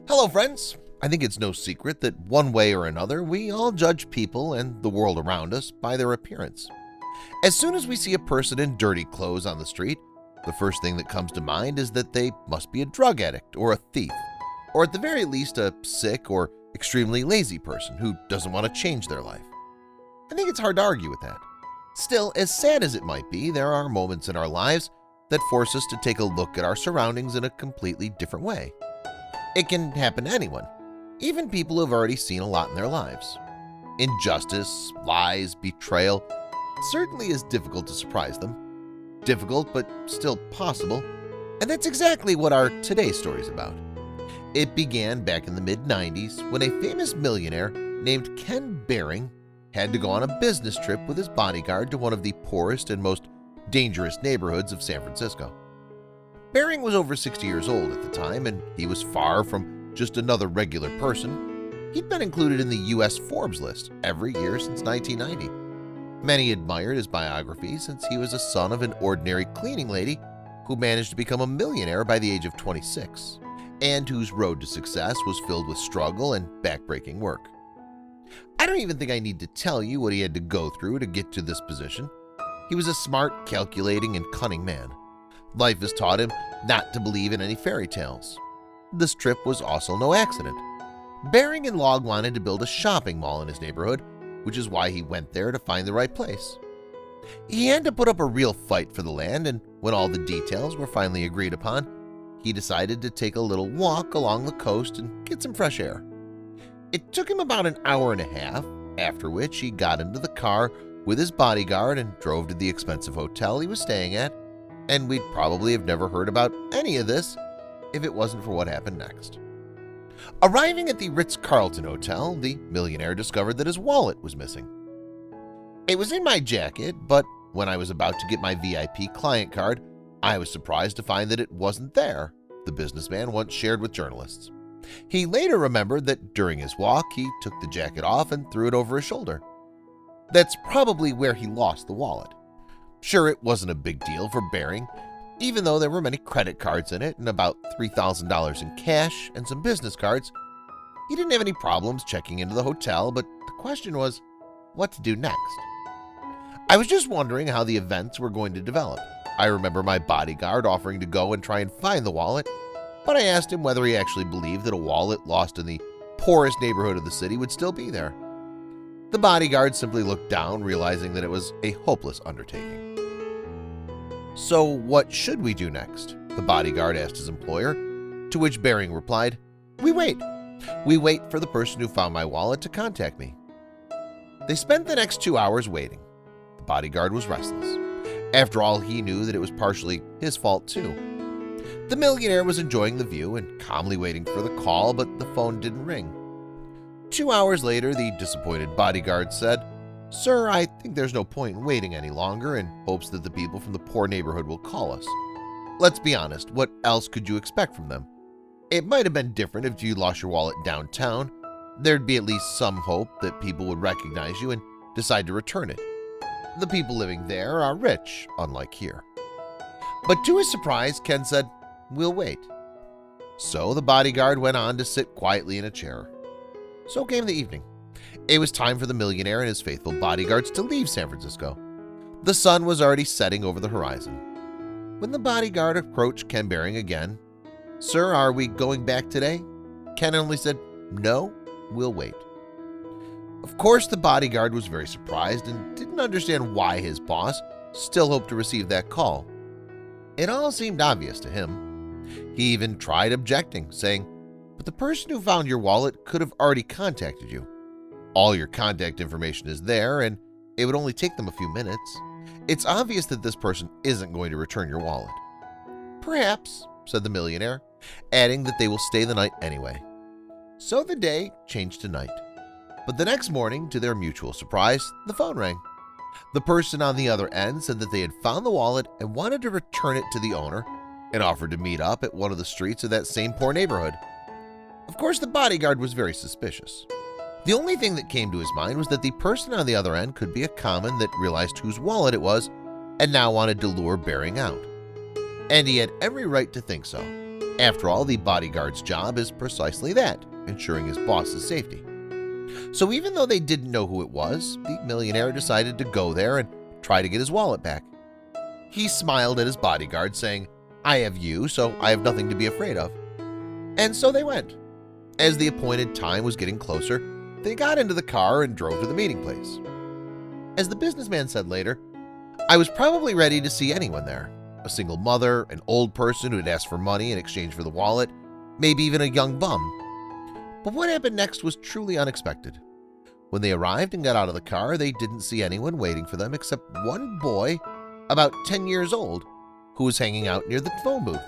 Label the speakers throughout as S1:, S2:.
S1: Hello friends! I think it's no secret that one way or another we all judge people and the world around us by their appearance. As soon as we see a person in dirty clothes on the street, the first thing that comes to mind is that they must be a drug addict or a thief, or at the very least a sick or extremely lazy person who doesn't want to change their life. I think it's hard to argue with that. Still, as sad as it might be, there are moments in our lives that force us to take a look at our surroundings in a completely different way. It can happen to anyone, even people who have already seen a lot in their lives. Injustice, lies, betrayal certainly is difficult to surprise them. Difficult, but still possible. And that's exactly what our today's story is about. It began back in the mid-90s when a famous millionaire named Ken Behring had to go on a business trip with his bodyguard to one of the poorest and most dangerous neighborhoods of San Francisco. Behring was over 60 years old at the time, and he was far from just another regular person. He'd been included in the U.S. Forbes list every year since 1990. Many admired his biography since he was a son of an ordinary cleaning lady who managed to become a millionaire by the age of 26, and whose road to success was filled with struggle and backbreaking work. I don't even think I need to tell you what he had to go through to get to this position. He was a smart, calculating, and cunning man. Life has taught him not to believe in any fairy tales. This trip was also no accident. Behring and Log wanted to build a shopping mall in his neighborhood, which is why he went there to find the right place. He had to put up a real fight for the land, and when all the details were finally agreed upon, he decided to take a little walk along the coast and get some fresh air. It took him about an hour and a half, after which he got into the car with his bodyguard and drove to the expensive hotel he was staying at, and we'd probably have never heard about any of this if it wasn't for what happened next. Arriving at the Ritz-Carlton Hotel, the millionaire discovered that his wallet was missing. It was in my jacket, but when I was about to get my VIP client card, I was surprised to find that it wasn't there, the businessman once shared with journalists. He later remembered that during his walk, he took the jacket off and threw it over his shoulder. That's probably where he lost the wallet. Sure, it wasn't a big deal for Behring, even though there were many credit cards in it and about $3,000 in cash and some business cards. He didn't have any problems checking into the hotel, but the question was, what to do next? I was just wondering how the events were going to develop. I remember my bodyguard offering to go and try and find the wallet, but I asked him whether he actually believed that a wallet lost in the poorest neighborhood of the city would still be there. The bodyguard simply looked down, realizing that it was a hopeless undertaking. "So what should we do next?" the bodyguard asked his employer, to which Behring replied, "We wait. We wait for the person who found my wallet to contact me." They spent the next 2 hours waiting. The bodyguard was restless. After all, he knew that it was partially his fault too. The millionaire was enjoying the view and calmly waiting for the call, but the phone didn't ring. 2 hours later, the disappointed bodyguard said, "Sir, I think there's no point in waiting any longer in hopes that the people from the poor neighborhood will call us. Let's be honest, what else could you expect from them? It might have been different if you lost your wallet downtown. There'd be at least some hope that people would recognize you and decide to return it. The people living there are rich, unlike here." But to his surprise, Ken said, "We'll wait." So the bodyguard went on to sit quietly in a chair. So came the evening. It was time for the millionaire and his faithful bodyguards to leave San Francisco. The sun was already setting over the horizon. When the bodyguard approached Ken Behring again, "Sir, are we going back today?" Ken only said, "No, we'll wait." Of course, the bodyguard was very surprised and didn't understand why his boss still hoped to receive that call. It all seemed obvious to him. He even tried objecting, saying, "But the person who found your wallet could have already contacted you. All your contact information is there, and it would only take them a few minutes. It's obvious that this person isn't going to return your wallet." "Perhaps," said the millionaire, adding that they will stay the night anyway. So the day changed to night. But the next morning, to their mutual surprise, the phone rang. The person on the other end said that they had found the wallet and wanted to return it to the owner and offered to meet up at one of the streets of that same poor neighborhood. Of course, the bodyguard was very suspicious. The only thing that came to his mind was that the person on the other end could be a common that realized whose wallet it was and now wanted to lure Behring out. And he had every right to think so. After all, the bodyguard's job is precisely that, ensuring his boss's safety. So even though they didn't know who it was, the millionaire decided to go there and try to get his wallet back. He smiled at his bodyguard, saying, "I have you, so I have nothing to be afraid of." And so they went. As the appointed time was getting closer, they got into the car and drove to the meeting place. As the businessman said later, "I was probably ready to see anyone there. A single mother, an old person who had asked for money in exchange for the wallet, maybe even a young bum. But what happened next was truly unexpected. When they arrived and got out of the car, they didn't see anyone waiting for them except one boy, about 10 years old, who was hanging out near the phone booth.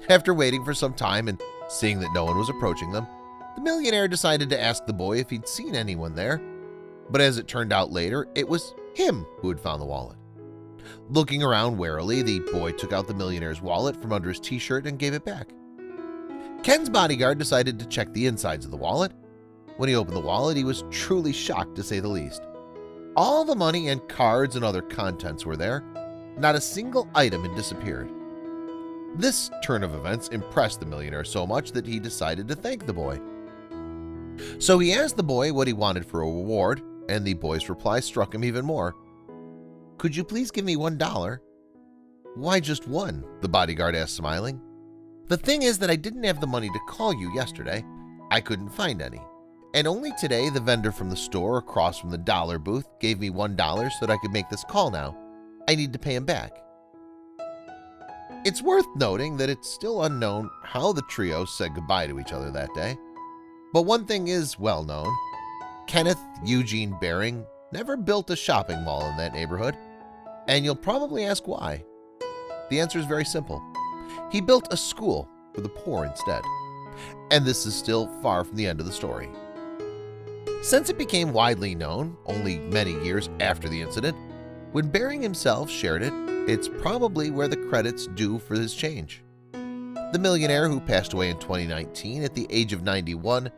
S1: After waiting for some time and seeing that no one was approaching them, the millionaire decided to ask the boy if he'd seen anyone there, but as it turned out later, it was him who had found the wallet. Looking around warily, the boy took out the millionaire's wallet from under his t-shirt and gave it back. Ken's bodyguard decided to check the insides of the wallet. When he opened the wallet, he was truly shocked, to say the least. All the money and cards and other contents were there. Not a single item had disappeared. This turn of events impressed the millionaire so much that he decided to thank the boy. So he asked the boy what he wanted for a reward, and the boy's reply struck him even more. "Could you please give me $1? "Why just one?" the bodyguard asked, smiling. "The thing is that I didn't have the money to call you yesterday. I couldn't find any. And only today the vendor from the store across from the dollar booth gave me $1 so that I could make this call now. I need to pay him back." It's worth noting that it's still unknown how the trio said goodbye to each other that day. But one thing is well known. Kenneth Eugene Baring never built a shopping mall in that neighborhood. And you'll probably ask why. The answer is very simple. He built a school for the poor instead. And this is still far from the end of the story. Since it became widely known only many years after the incident, when Baring himself shared it, it's probably where the credit's due for his change. The millionaire, who passed away in 2019 at the age of 91,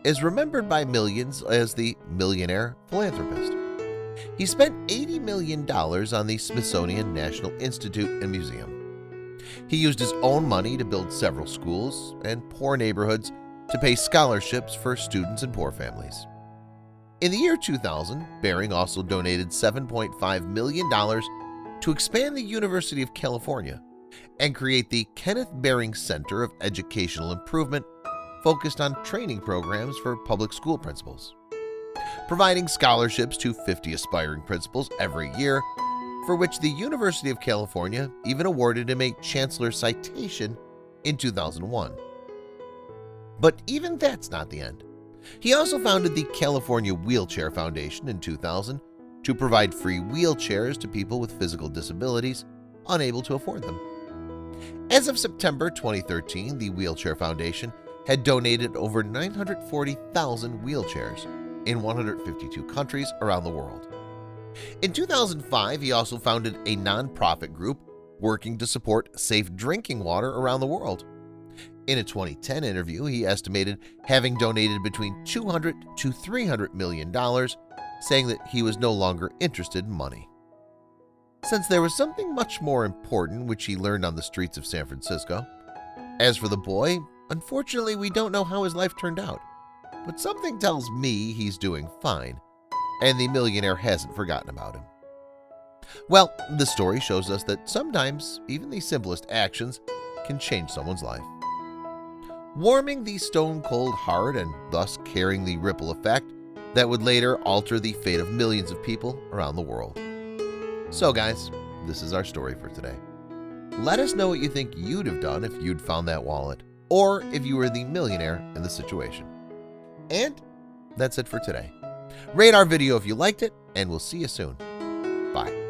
S1: is remembered by millions as the millionaire philanthropist. He spent $80 million on the Smithsonian National Institute and Museum. He used his own money to build several schools and poor neighborhoods to pay scholarships for students in poor families. In the year 2000, Baring also donated $7.5 million to expand the University of California and create the Kenneth Baring Center of Educational Improvement, focused on training programs for public school principals, providing scholarships to 50 aspiring principals every year, for which the University of California even awarded him a Chancellor Citation in 2001. But even that's not the end. He also founded the California Wheelchair Foundation in 2000 to provide free wheelchairs to people with physical disabilities unable to afford them. As of September 2013, the Wheelchair Foundation had donated over 940,000 wheelchairs in 152 countries around the world. In 2005, he also founded a nonprofit group working to support safe drinking water around the world. In a 2010 interview, he estimated having donated between $200 to $300 million, saying that he was no longer interested in money. Since there was something much more important which he learned on the streets of San Francisco. As for the boy, unfortunately we don't know how his life turned out, but something tells me he's doing fine, and the millionaire hasn't forgotten about him. Well, the story shows us that sometimes even the simplest actions can change someone's life, warming the stone-cold heart and thus carrying the ripple effect that would later alter the fate of millions of people around the world. So guys, this is our story for today. Let us know what you think you'd have done if you'd found that wallet, or if you were the millionaire in the situation. And that's it for today. Rate our video if you liked it, and we'll see you soon. Bye.